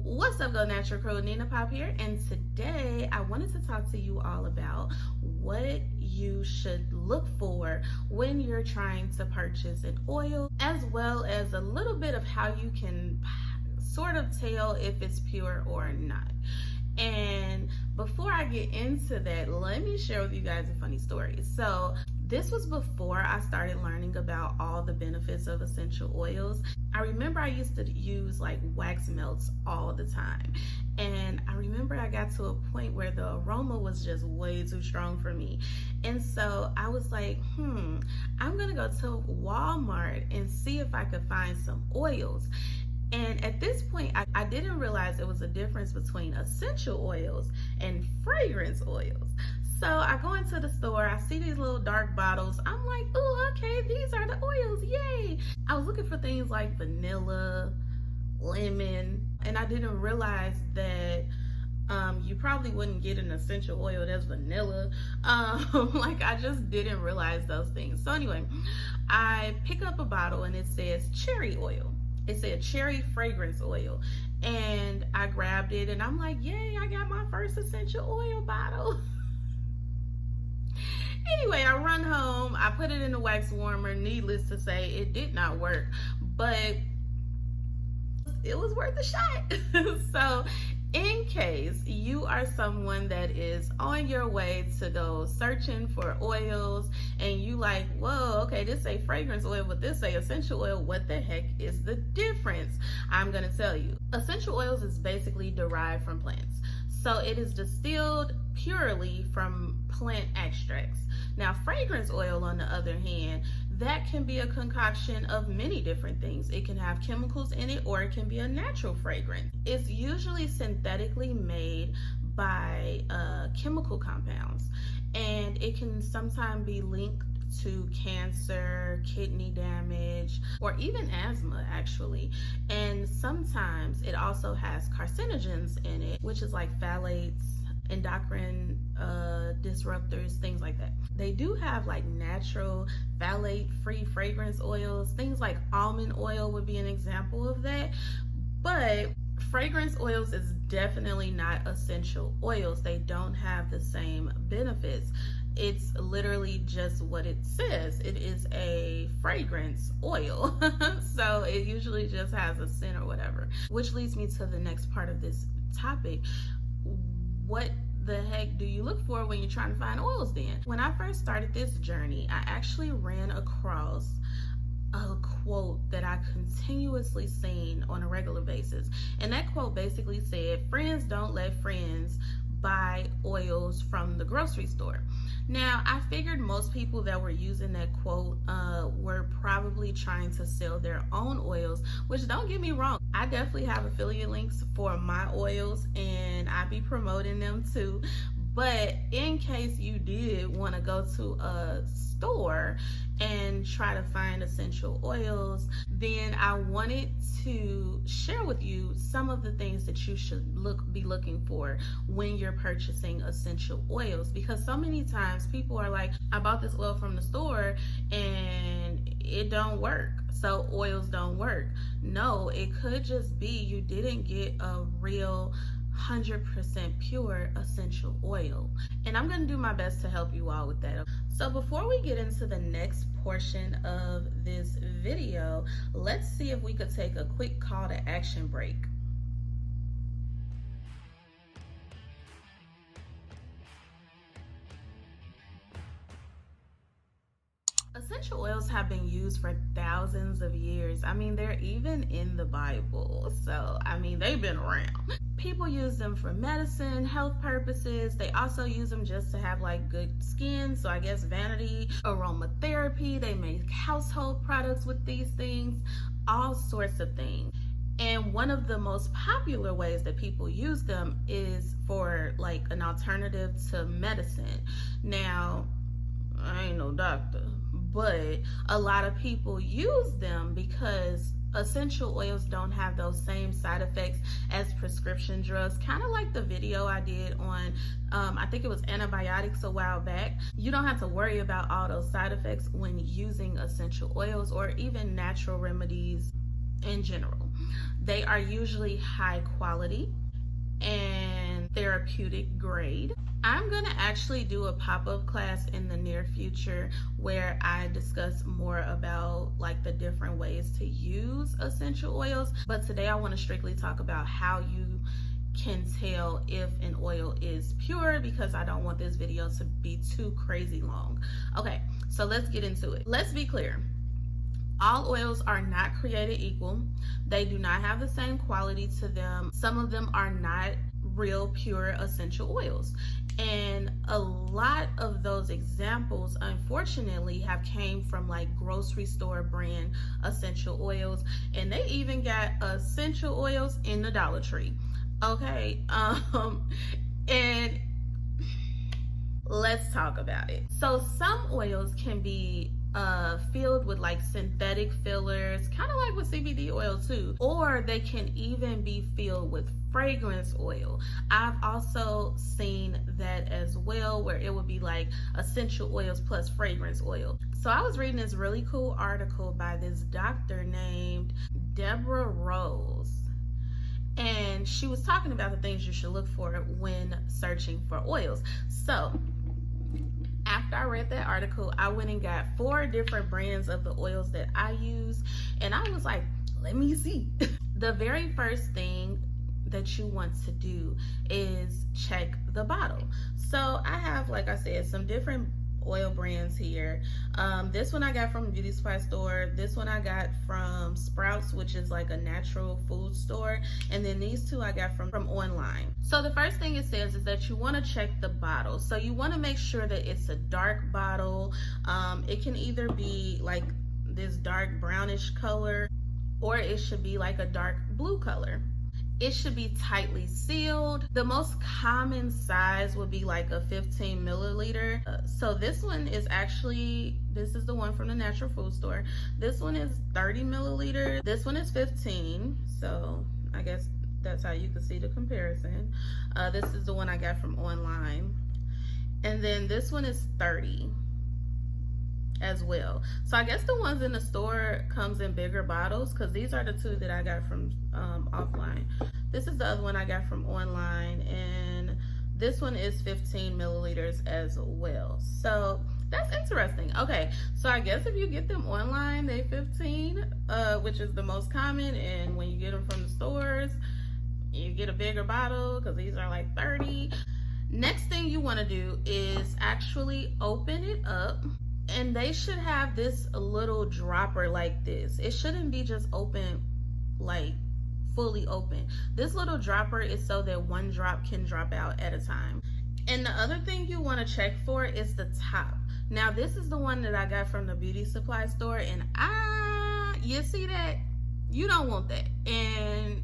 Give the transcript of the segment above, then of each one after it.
What's up, Go Natural Crew? Nina Pop here, and today I wanted to talk to you all about what you should look for when you're trying to purchase an oil, as well as a little bit of how you can sort of tell if it's pure or not. And before I get into that, let me share with you guys a funny story. So this was before I started learning about all the benefits of essential oils. I remember I used to use like wax melts all the time. And I remember I got to a point where the aroma was just way too strong for me. And so I was like, I'm gonna go to Walmart and see if I could find some oils. And at this point, I didn't realize there was a difference between essential oils and fragrance oils. So I go into the store, I see these little dark bottles. I'm like, oh, okay, these are the oils, yay. I was looking for things like vanilla, lemon, and I didn't realize that you probably wouldn't get an essential oil that's vanilla. Like I just didn't realize those things. So anyway, I pick up a bottle and it says cherry oil. It said cherry fragrance oil, and I grabbed it and I'm like, yay, I got my first essential oil bottle. Anyway, I run home, I put it in the wax warmer. Needless to say, it did not work, but it was worth a shot. So in case you are someone that is on your way to go searching for oils and you like, whoa, okay, this say fragrance oil, but this say essential oil, what the heck is the difference? I'm gonna tell you. Essential oils is basically derived from plants. So it is distilled purely from plant extracts. Now, fragrance oil, on the other hand, that can be a concoction of many different things. It can have chemicals in it, or it can be a natural fragrance. It's usually synthetically made by chemical compounds, and it can sometimes be linked to cancer, kidney damage, or even asthma actually. And sometimes it also has carcinogens in it, which is like phthalates, endocrine disruptors, things like that. They do have like natural phthalate free fragrance oils. Things like almond oil would be an example of that. But fragrance oils is definitely not essential oils. They don't have the same benefits. It's literally just what it says. It is a fragrance oil. So it usually just has a scent or whatever. Which leads me to the next part of this topic. What the heck do you look for when you're trying to find oils then? When I first started this journey, I actually ran across a quote that I continuously seen on a regular basis. And that quote basically said, friends don't let friends buy oils from the grocery store. Now, I figured most people that were using that quote were probably trying to sell their own oils, which, don't get me wrong, I definitely have affiliate links for my oils and I be promoting them too. But in case you did want to go to a store and try to find essential oils, then I wanted to share with you some of the things that you should be looking for when you're purchasing essential oils. Because so many times people are like, I bought this oil from the store and it don't work, so oils don't work. No, it could just be you didn't get a real 100% pure essential oil. And I'm gonna do my best to help you all with that. So before we get into the next portion of this video, let's see if we could take a quick call to action break. Essential oils have been used for thousands of years. I mean, they're even in the Bible. So, I mean, they've been around. People use them for medicine, health purposes. They also use them just to have like good skin. So I guess vanity, aromatherapy. They make household products with these things, all sorts of things. And one of the most popular ways that people use them is for like an alternative to medicine. Now, I ain't no doctor, but a lot of people use them because essential oils don't have those same side effects as prescription drugs. Kind of like the video I did on, I think it was antibiotics a while back. You don't have to worry about all those side effects when using essential oils or even natural remedies in general. They are usually high quality and therapeutic grade. I'm gonna actually do a pop-up class in the near future where I discuss more about like the different ways to use essential oils, but today I want to strictly talk about how you can tell if an oil is pure, because I don't want this video to be too crazy long. Okay, so let's get into it. Let's be clear. All oils are not created equal. They do not have the same quality to them. Some of them are not real pure essential oils. And a lot of those examples, unfortunately, have came from like grocery store brand essential oils. And they even got essential oils in the Dollar Tree. Okay, and let's talk about it. So some oils can be filled with like synthetic fillers, kind of like with CBD oil too, or they can even be filled with fragrance oil. I've also seen that as well, where it would be like essential oils plus fragrance oil. So I was reading this really cool article by this doctor named Deborah Rose, and she was talking about the things you should look for when searching for oils. So after I read that article, I went and got 4 different brands of the oils that I use, and I was like, let me see. The very first thing that you want to do is check the bottle. So I have, like I said, some different oil brands here. This one I got from a beauty supply store. This one I got from Sprouts, which is like a natural food store. And then these 2 I got from online. So the first thing it says is that you want to check the bottle. So you want to make sure that it's a dark bottle. It can either be like this dark brownish color, or it should be like a dark blue color. It should be tightly sealed. The most common size would be like a 15 milliliter. So this one is actually, this is the one from the natural food store. This one is 30 milliliter. This one is 15. So I guess that's how you can see the comparison. This is the one I got from online. And then this one is 30 as well. So I guess the ones in the store comes in bigger bottles, because these are the 2 that I got from offline. This is the other one I got from online, and this one is 15 milliliters as well. So that's interesting. Okay, so I guess if you get them online, they 15, which is the most common, and when you get them from the stores, you get a bigger bottle, because these are like 30. Next thing you want to do is actually open it up. And they should have this little dropper like this. It shouldn't be just open, like fully open. This little dropper is so that 1 drop can drop out at a time. And the other thing you want to check for is the top. Now this is the one that I got from the beauty supply store, and you see that? You don't want that. And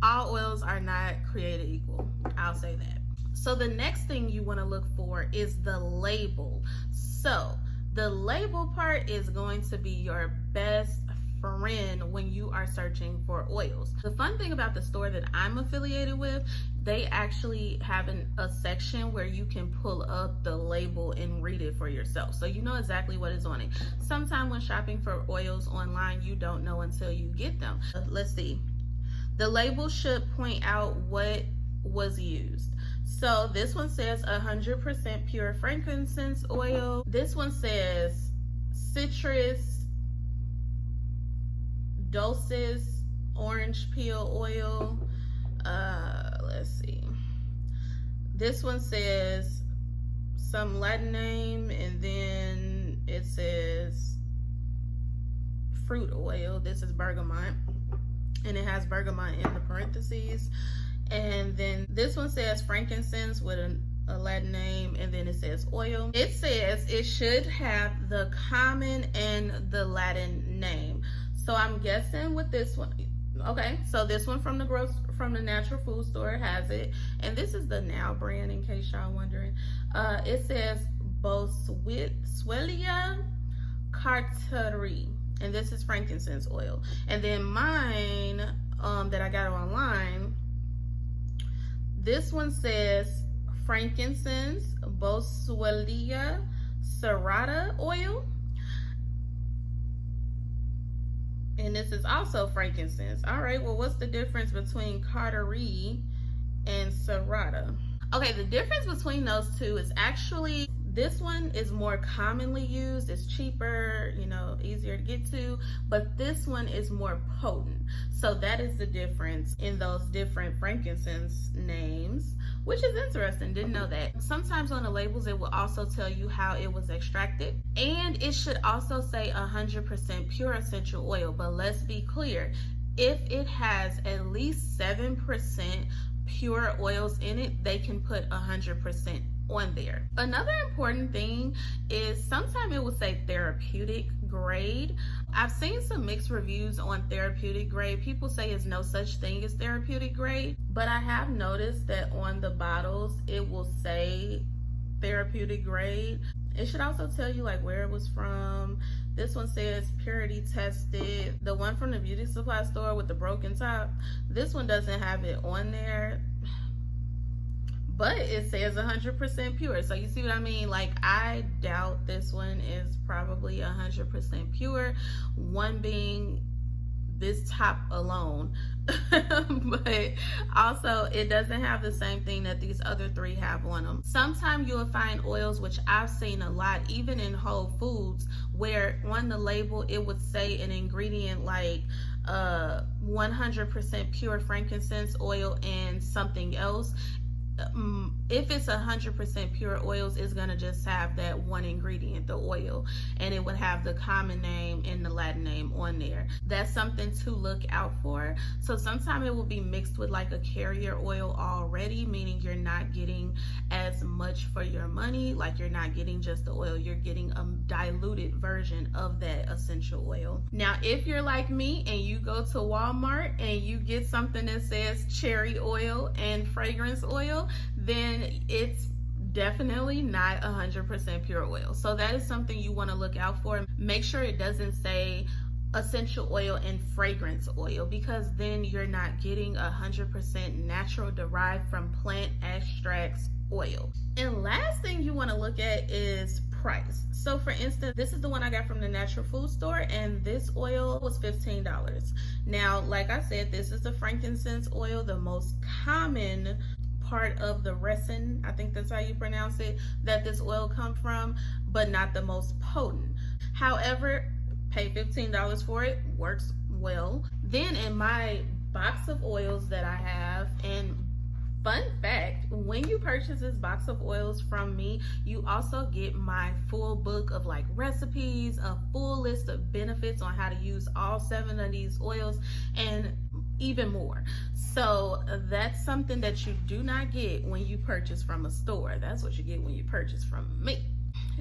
all oils are not created equal. I'll say that. So the next thing you want to look for is the label. So the label part is going to be your best friend when you are searching for oils. The fun thing about the store that I'm affiliated with, they actually have a section where you can pull up the label and read it for yourself, so you know exactly what is on it. Sometimes when shopping for oils online, you don't know until you get them. Let's see. The label should point out what was used. So this one says 100% pure frankincense oil. This one says citrus, dulcis, orange peel oil. Let's see. This one says some Latin name, and then it says fruit oil. This is bergamot, and it has bergamot in the parentheses. And then this one says frankincense with a Latin name, and then it says oil. It says it should have the common and the Latin name. So I'm guessing with this one, okay, so this one from the natural food store has it, and this is the Now brand, in case y'all wondering. It says Boswellia Carteri, and this is frankincense oil. And then mine that I got online, this one says frankincense, Boswellia serrata oil. And this is also frankincense. All right, well, what's the difference between Carterie and Serrata? Okay, the difference between those two is actually this one is more commonly used, it's cheaper, you know, easier to get to, but this one is more potent. So that is the difference in those different frankincense names, which is interesting, didn't know that. Sometimes on the labels it will also tell you how it was extracted, and it should also say 100% pure essential oil. But let's be clear, if it has at least 7% pure oils in it, they can put 100% on there. Another important thing is sometimes it will say therapeutic grade. I've seen some mixed reviews on therapeutic grade. People say it's no such thing as therapeutic grade, but I have noticed that on the bottles it will say therapeutic grade. It should also tell you like where it was from. This one says purity tested. The one from the beauty supply store with the broken top, this one doesn't have it on there, but it says 100% pure. So you see what I mean? Like, I doubt this one is probably 100% pure, one being this top alone. But also it doesn't have the same thing that these other three have on them. Sometimes you'll find oils, which I've seen a lot even in Whole Foods, where on the label it would say an ingredient like 100% pure frankincense oil and something else. If it's 100% pure oils, it's gonna just have that one ingredient, the oil, and it would have the common name and the Latin name on there. That's something to look out for. So sometimes it will be mixed with like a carrier oil already, meaning you're not getting as much for your money. Like, you're not getting just the oil, you're getting a diluted version of that essential oil. Now, if you're like me and you go to Walmart and you get something that says cherry oil and fragrance oil, then it's definitely not 100% pure oil. So that is something you want to look out for. Make sure it doesn't say essential oil and fragrance oil, because then you're not getting 100% natural derived from plant extracts oil. And last thing you want to look at is price. So for instance, this is the one I got from the natural food store, and this oil was $15. Now, like I said, this is the frankincense oil, the most common part of the resin, I think that's how you pronounce it, that this oil comes from, but not the most potent. However, pay $15 for it, works well. Then in my box of oils that I have, and fun fact, when you purchase this box of oils from me, you also get my full book of like recipes, a full list of benefits on how to use all 7 of these oils, and even more. So that's something that you do not get when you purchase from a store. That's what you get when you purchase from me.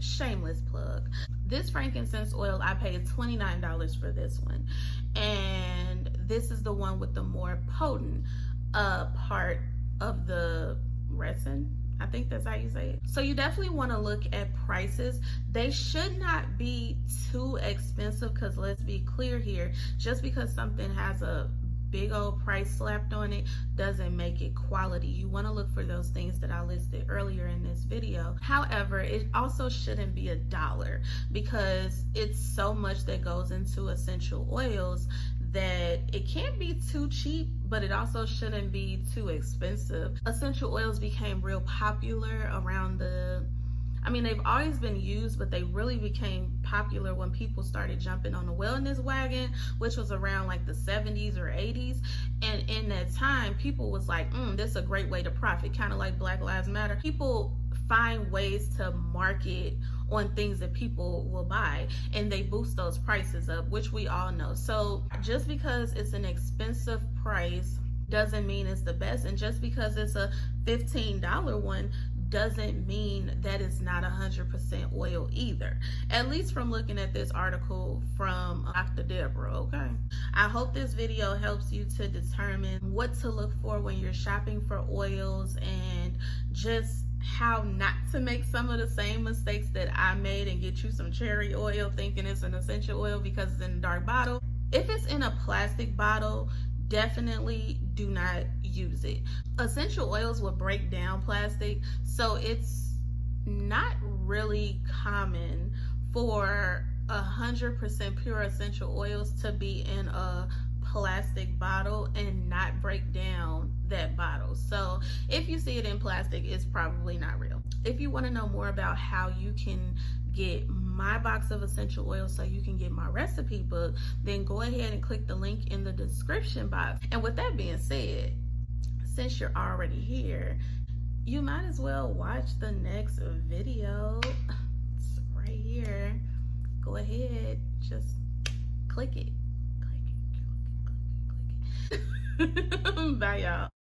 Shameless plug. This frankincense oil, I paid $29 for this one, and this is the one with the more potent part of the resin. I think that's how you say it. So you definitely want to look at prices. They should not be too expensive, because let's be clear here, just because something has a big old price slapped on it doesn't make it quality. You want to look for those things that I listed earlier in this video. However, it also shouldn't be $1, because it's so much that goes into essential oils that it can't be too cheap, but it also shouldn't be too expensive. Essential oils became real popular around they've always been used, but they really became popular when people started jumping on the wellness wagon, which was around like the 70s or 80s. And in that time, people was like, this is a great way to profit, kind of like Black Lives Matter. People find ways to market on things that people will buy, and they boost those prices up, which we all know. So just because it's an expensive price doesn't mean it's the best, and just because it's a $15 one doesn't mean that it's not 100% oil either, at least from looking at this article from Dr. Deborah. Okay, I hope this video helps you to determine what to look for when you're shopping for oils, and just how not to make some of the same mistakes that I made and get you some cherry oil thinking it's an essential oil because it's in a dark bottle. If it's in a plastic bottle, definitely do not use it. Essential oils will break down plastic, so it's not really common for 100% pure essential oils to be in a plastic bottle and not break down that bottle. So if you see it in plastic, it's probably not real. If you want to know more about how you can get my box of essential oils so you can get my recipe book, then go ahead and click the link in the description box. And with that being said, since you're already here, you might as well watch the next video. It's right here. Go ahead, just click it. Click it. Bye, y'all.